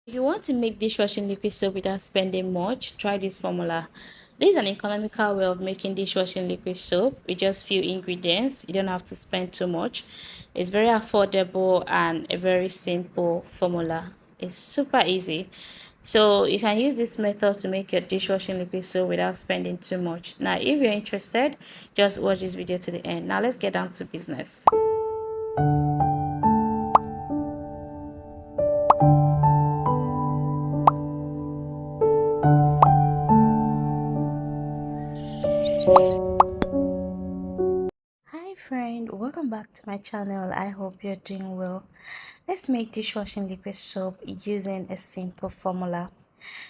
If you want to make dishwashing liquid soap without spending much, try this formula. This is an economical way of making dishwashing liquid soap with just few ingredients. You don't have to spend too much. It's very affordable and a very simple formula. It's super easy. So you can use this method to make your dishwashing liquid soap without spending too much. Now, if you're interested, just watch this video to the end. Now, let's get down to business. Hi friend, welcome back to my channel. I hope you're doing well. Let's make dishwashing liquid soap using a simple formula.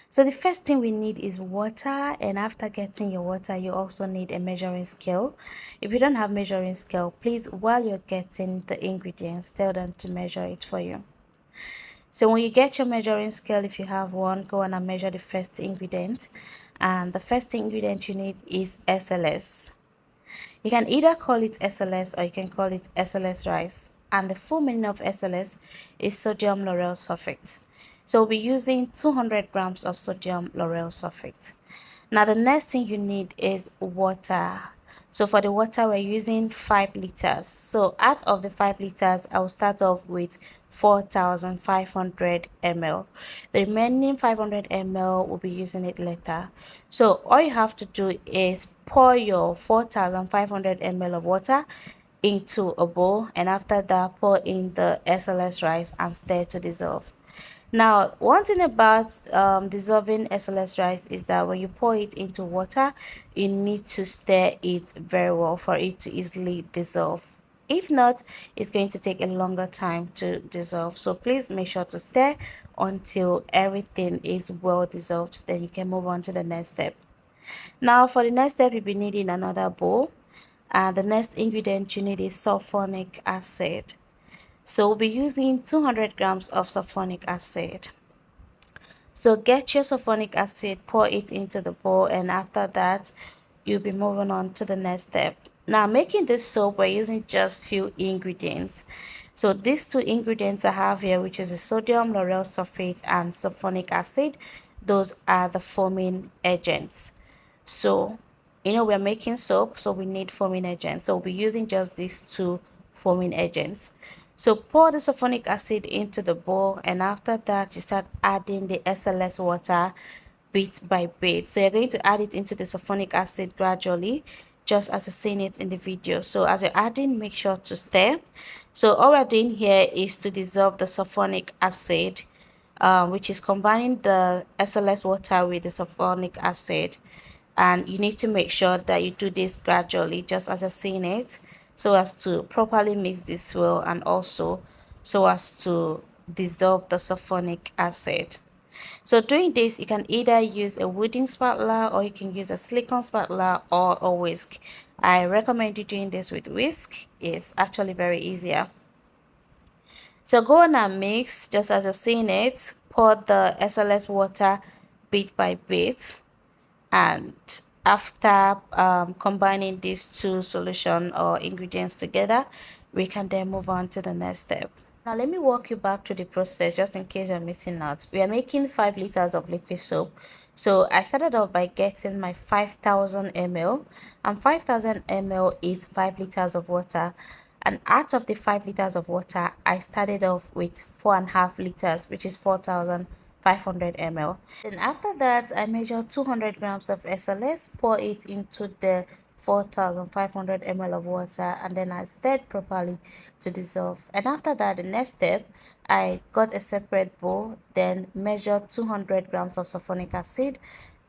So the first thing we need is water, and after getting your water you also need a measuring scale. If you don't have measuring scale, please, while you're getting the ingredients, tell them to measure it for you. So when you get your measuring scale, if you have one, go on and measure the first ingredient, and the first ingredient you need is SLS. You can either call it SLS or you can call it SLS rice. And the full meaning of SLS is sodium lauryl sulfate. So we'll be using 200 grams of sodium lauryl sulfate. Now the next thing you need is water. So for the water, we're using 5 liters. So out of the 5 liters, I will start off with 4,500 ml. The remaining 500 ml will be using it later. So all you have to do is pour your 4,500 ml of water into a bowl, and after that pour in the SLS rice and stir to dissolve. Now, one thing about dissolving SLS rice is that when you pour it into water, you need to stir it very well for it to easily dissolve. If not, it's going to take a longer time to dissolve. So please make sure to stir until everything is well dissolved. Then you can move on to the next step. Now, for the next step, you'll be needing another bowl. And the next ingredient you need is sulfonic acid. So we'll be using 200 grams of sulfonic acid. So get your sulfonic acid, pour it into the bowl, and after that, you'll be moving on to the next step. Now, making this soap, we're using just few ingredients. So these two ingredients I have here, which is the sodium lauryl sulfate and sulfonic acid, those are the foaming agents. So, we're making soap, so we need foaming agents. So we'll be using just these two foaming agents. So pour the sulfonic acid into the bowl, and after that you start adding the SLS water bit by bit. So you're going to add it into the sulfonic acid gradually, just as I've seen it in the video. So as you're adding, make sure to stir. So all we're doing here is to dissolve the sulfonic acid, which is combining the SLS water with the sulfonic acid. And you need to make sure that you do this gradually, just as I've seen it, so as to properly mix this well, and also so as to dissolve the sulfonic acid. So doing this, you can either use a wooden spatula or you can use a silicone spatula or a whisk. I recommend you doing this with whisk. It's actually very easier. So go on and mix just as I've seen it. Pour the SLS water bit by bit, and after combining these two solution or ingredients together, we can then move on to the next step. Now let me walk you back through the process just in case you're missing out. We are making 5 liters of liquid soap. So I started off by getting my 5,000 ml, and 5,000 ml is 5 liters of water. And out of the 5 liters of water, I started off with 4.5 liters, which is 4,500 ml. Then after that, I measured 200 grams of SLS, pour it into the 4,500 ml of water, and then I stirred properly to dissolve. And after that, the next step, I got a separate bowl, then measured 200 grams of sulfonic acid,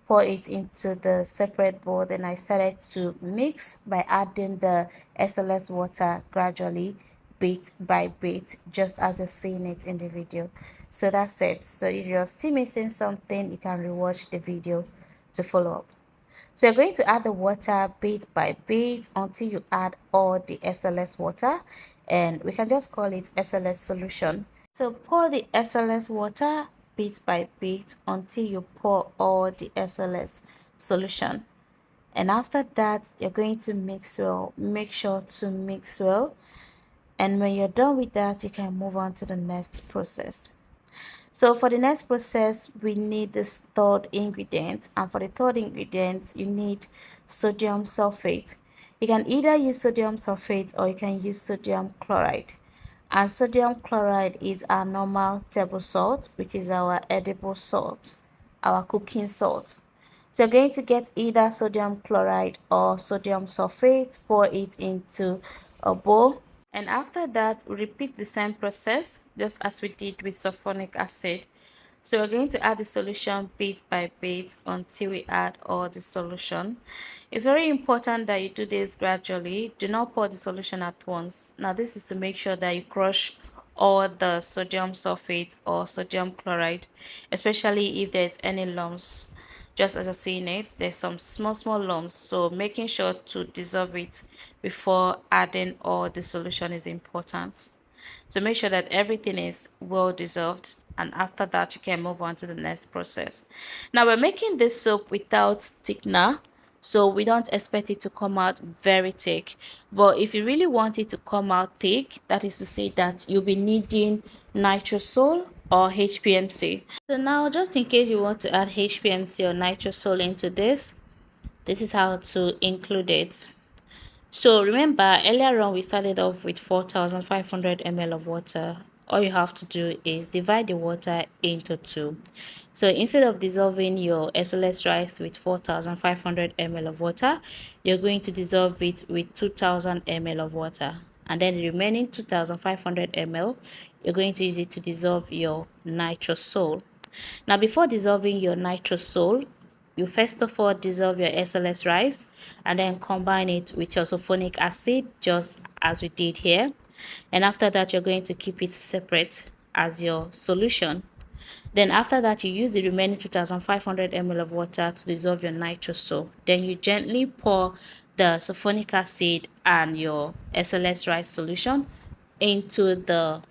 pour it into the separate bowl. Then I started to mix by adding the SLS water gradually, bit by bit, just as you're seeing it in the video. So that's it. So if you're still missing something, you can rewatch the video to follow up. So you're going to add the water bit by bit until you add all the SLS water, and we can just call it SLS solution. So pour the SLS water bit by bit until you pour all the SLS solution. And after that, you're going to mix well. Make sure to mix well. And when you're done with that, you can move on to the next process. So for the next process, we need this third ingredient, and for the third ingredient, you need sodium sulfate. You can either use sodium sulfate or you can use sodium chloride. And sodium chloride is our normal table salt, which is our edible salt, our cooking salt. So you're going to get either sodium chloride or sodium sulfate, pour it into a bowl, and after that repeat the same process just as we did with sulfonic acid. So we're going to add the solution bit by bit until we add all the solution. It's very important that you do this gradually. Do not pour the solution at once. Now this is to make sure that you crush all the sodium sulfate or sodium chloride, especially if there's any lumps. Just as I see in it, there's some small lumps, so making sure to dissolve it before adding all the solution is important. So make sure that everything is well dissolved, and after that you can move on to the next process. Now we're making this soap without thickener, so we don't expect it to come out very thick. But if you really want it to come out thick, that is to say that you'll be needing nitrosol or HPMC. So now, just in case you want to add HPMC or nitrosol into this is how to include it. So remember, earlier on we started off with 4,500 ml of water. All you have to do is divide the water into two. So instead of dissolving your SLS rice with 4,500 ml of water, you're going to dissolve it with 2,000 ml of water. And then the remaining 2,500 ml, you're going to use it to dissolve your nitrosol. Now, before dissolving your nitrosol, you first of all dissolve your SLS rice and then combine it with your sulfonic acid, just as we did here. And after that, you're going to keep it separate as your solution. Then after that, you use the remaining 2,500 ml of water to dissolve your nitrosol. Then you gently pour the sulfonic acid and your SLS rice solution into the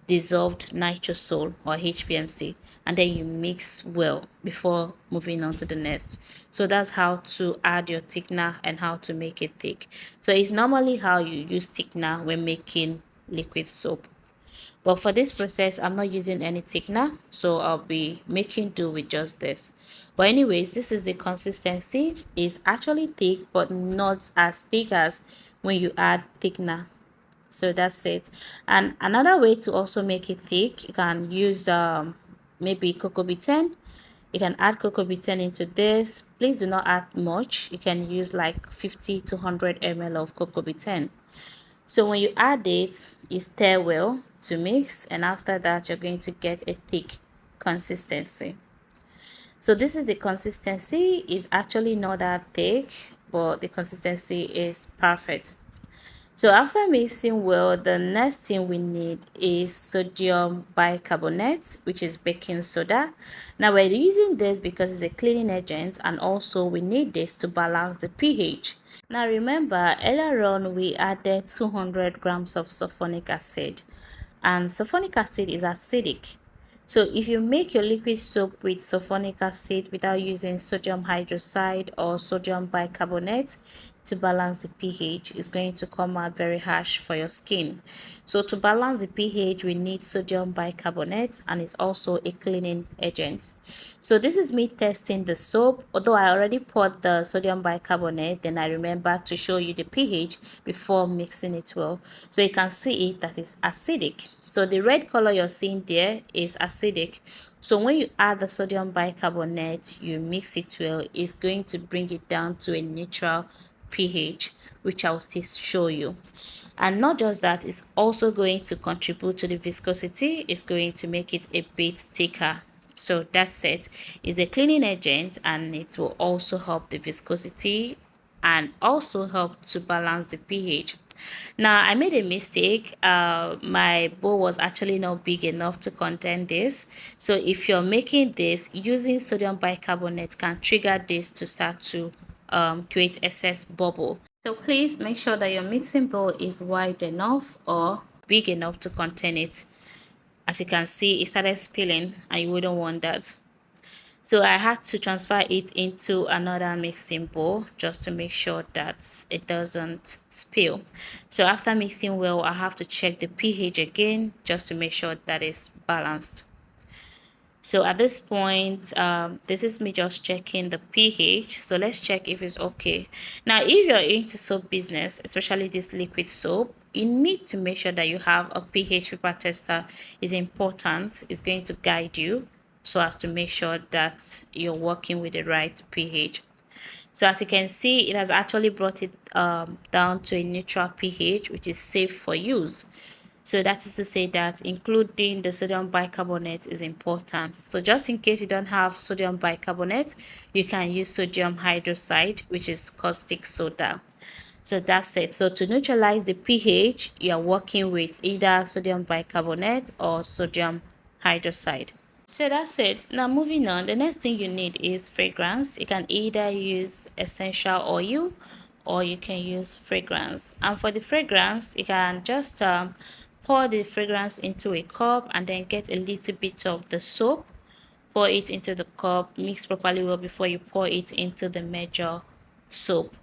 dissolved nitrosol or HPMC, and then you mix well before moving on to the next. So that's how to add your thickener and how to make it thick. So it's normally how you use thickener when making liquid soap, but for this process I'm not using any thickener, so I'll be making do with just this. But anyways, this is the consistency. It's actually thick, but not as thick as when you add thickener. So that's it. And another way to also make it thick, you can use maybe cocoa betaine. You can add cocoa betaine into this. Please do not add much. You can use like 50 to 100 ml of cocoa betaine. So when you add it, you stir well to mix, and after that you're going to get a thick consistency. So this is the consistency. Is actually not that thick, but the consistency is perfect. So after mixing well, the next thing we need is sodium bicarbonate, which is baking soda. Now we're using this because it's a cleaning agent, and also we need this to balance the pH. Now remember, earlier on we added 200 grams of sulfonic acid, and sulfonic acid is acidic. So if you make your liquid soap with sulfonic acid without using sodium hydroxide or sodium bicarbonate to balance the pH, it's going to come out very harsh for your skin. So to balance the pH, we need sodium bicarbonate, and it's also a cleaning agent. So this is me testing the soap. Although I already poured the sodium bicarbonate, then I remember to show you the pH before mixing it well. So you can see it that is acidic. So the red color you're seeing there is acidic. So when you add the sodium bicarbonate, you mix it well, it's going to bring it down to a neutral pH, which I'll still show you. And not just that, it's also going to contribute to the viscosity. It's going to make it a bit thicker. So that's it. It's a cleaning agent, and it will also help the viscosity and also help to balance the pH. Now I made a mistake. My bowl was actually not big enough to contain this. So if you're making this, using sodium bicarbonate can trigger this to start to create excess bubble. So please make sure that your mixing bowl is wide enough or big enough to contain it. As you can see, it started spilling, and you wouldn't want that. So I had to transfer it into another mixing bowl just to make sure that it doesn't spill. So after mixing well, I have to check the pH again just to make sure that it's balanced. So at this point, this is me just checking the pH. So let's check if it's okay. Now, if you're into soap business, especially this liquid soap, you need to make sure that you have a pH paper tester. Is important. It's going to guide you so as to make sure that you're working with the right pH. So as you can see, it has actually brought it down to a neutral pH, which is safe for use. So that is to say that including the sodium bicarbonate is important. So just in case you don't have sodium bicarbonate, you can use sodium hydroxide, which is caustic soda. So that's it. So to neutralize the pH, you're working with either sodium bicarbonate or sodium hydroxide. So that's it. Now moving on, the next thing you need is fragrance. You can either use essential oil or you can use fragrance. And for the fragrance, you can just pour the fragrance into a cup and then get a little bit of the soap, pour it into the cup, mix properly well before you pour it into the major soap.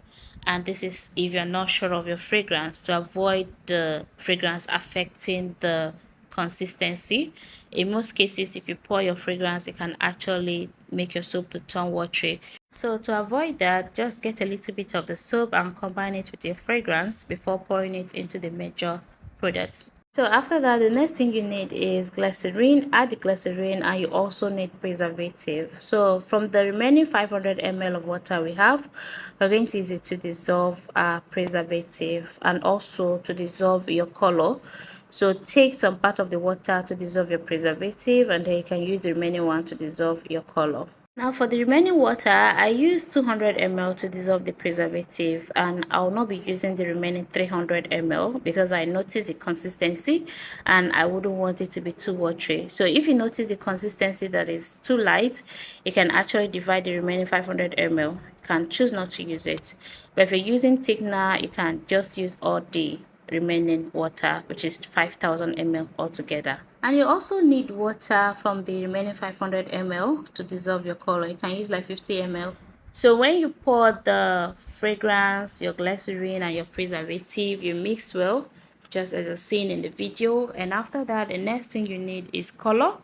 And this is if you're not sure of your fragrance, to avoid the fragrance affecting the consistency. In most cases, if you pour your fragrance, it can actually make your soap to turn watery. So to avoid that, just get a little bit of the soap and combine it with your fragrance before pouring it into the major product. So after that, the next thing you need is glycerin. Add the glycerin, and you also need preservative. So from the remaining 500 ml of water we have, we're going to use it to dissolve our preservative and also to dissolve your color. So take some part of the water to dissolve your preservative, and then you can use the remaining one to dissolve your color. Now for the remaining water, I use 200 ml to dissolve the preservative, and I will not be using the remaining 300 ml because I noticed the consistency and I wouldn't want it to be too watery. So if you notice the consistency that is too light, you can actually divide the remaining 500 ml. You can choose not to use it. But if you're using thickener, you can just use all the remaining water, which is 5000 ml altogether. And you also need water from the remaining 500 ml to dissolve your color. You can use like 50 ml. So when you pour the fragrance, your glycerin and your preservative, you mix well, just as you've seen in the video. And after that, the next thing you need is color.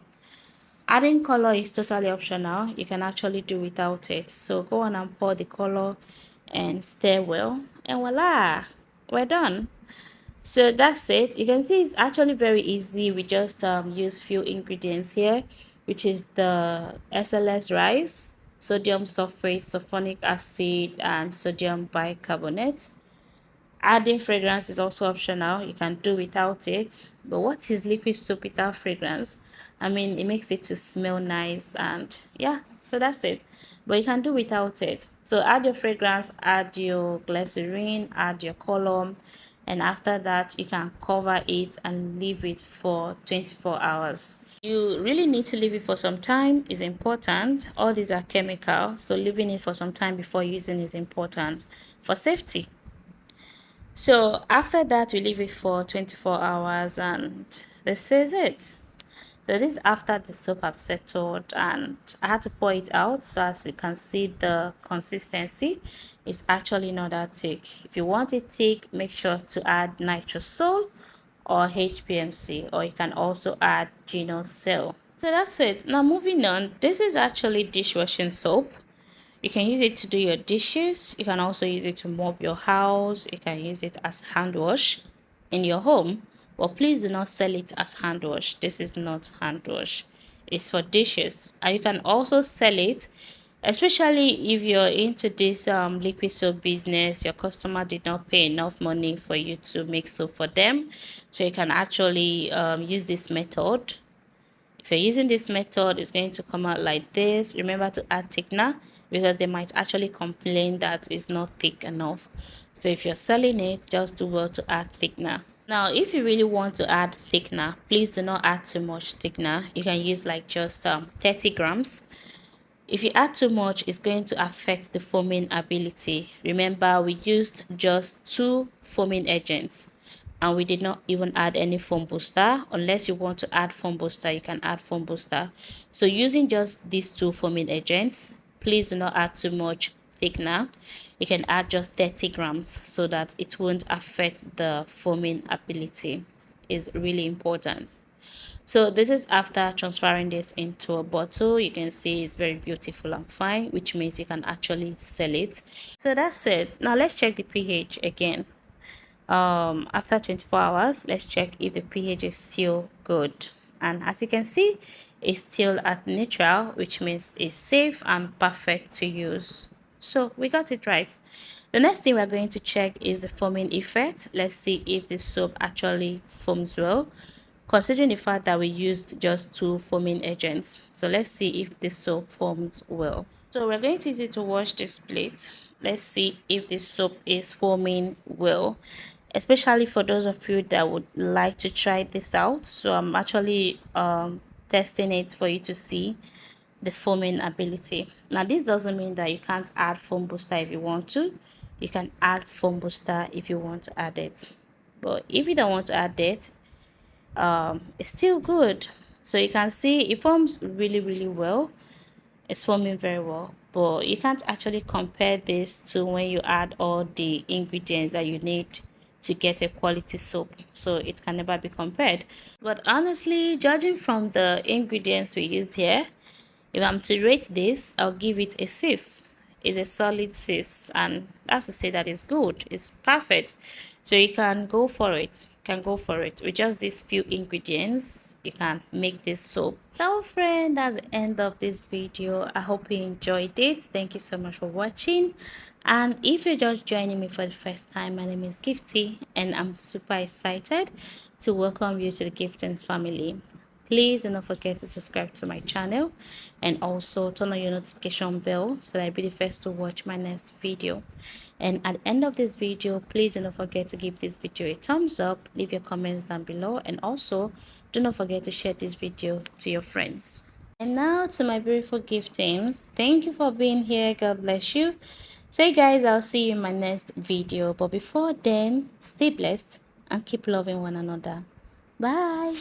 Adding color is totally optional. You can actually do without it. So go on and pour the color and stir well, and voila, we're done. So that's it. You can see it's actually very easy. We just use few ingredients here, which is the SLS rice, sodium sulfate, sulfonic acid, and sodium bicarbonate. Adding fragrance is also optional. You can do without it. But what is liquid soap without fragrance? I mean, it makes it to smell nice, and yeah, so that's it. But you can do without it. So add your fragrance, add your glycerin, add your color, and after that you can cover it and leave it for 24 hours. You really need to leave it for some time. Is important. All these are chemical, so leaving it for some time before using is important for safety. So after that, we leave it for 24 hours, and this is it. So this is after the soap have settled, and I had to pour it out. So as you can see, the consistency is actually not that thick. If you want it thick, make sure to add nitrosol or HPMC, or you can also add Genocell. So that's it. Now moving on, this is actually dishwashing soap. You can use it to do your dishes. You can also use it to mop your house. You can use it as hand wash in your home. But please do not sell it as hand wash. This is not hand wash. It's for dishes. And you can also sell it, especially if you're into this liquid soap business. Your customer did not pay enough money for you to make soap for them. So you can actually use this method. If you're using this method, it's going to come out like this. Remember to add thickener because they might actually complain that it's not thick enough. So if you're selling it, just do well to add thickener. Now, if you really want to add thickener, please do not add too much thickener. You can use like just 30 grams. If you add too much, it's going to affect the foaming ability. Remember, we used just 2 foaming agents, and we did not even add any foam booster. Unless you want to add foam booster, you can add foam booster. So using just these 2 foaming agents, please do not add too much thickener. You can add just 30 grams so that it won't affect the foaming ability. Is really important. So this is after transferring this into a bottle. You can see it's very beautiful and fine, which means you can actually sell it. So that's it. Now let's check the pH again. After 24 hours, let's check if the pH is still good. And as you can see, it's still at neutral, which means it's safe and perfect to use. So we got it right. The next thing we're going to check is the foaming effect. Let's see if the soap actually foams well, considering the fact that we used just 2 foaming agents. So let's see if the soap foams well. So we're going to use it to wash this plate. Let's see if the soap is foaming well, especially for those of you that would like to try this out. So I'm actually testing it for you to see the foaming ability. Now this doesn't mean that you can't add foam booster if you want to. You can add foam booster if you want to add it, but if you don't want to add it, it's still good. So you can see it forms really well. It's forming very well, but you can't actually compare this to when you add all the ingredients that you need to get a quality soap. So it can never be compared. But honestly, judging from the ingredients we used here, if I'm to rate this, I'll give it a 6. It's a solid 6, and that's to say that it's good. It's perfect. So you can go for it. You can go for it. With just these few ingredients, you can make this soap. So friend, that's the end of this video. I hope you enjoyed it. Thank you so much for watching. And if you're just joining me for the first time, my name is Gifty, and I'm super excited to welcome you to the Giftings family. Please do not forget to subscribe to my channel and also turn on your notification bell so that you'll be the first to watch my next video. And at the end of this video, please do not forget to give this video a thumbs up, leave your comments down below, and also do not forget to share this video to your friends. And now to my beautiful giftings, thank you for being here. God bless you. So guys, I'll see you in my next video, but before then, stay blessed and keep loving one another. Bye.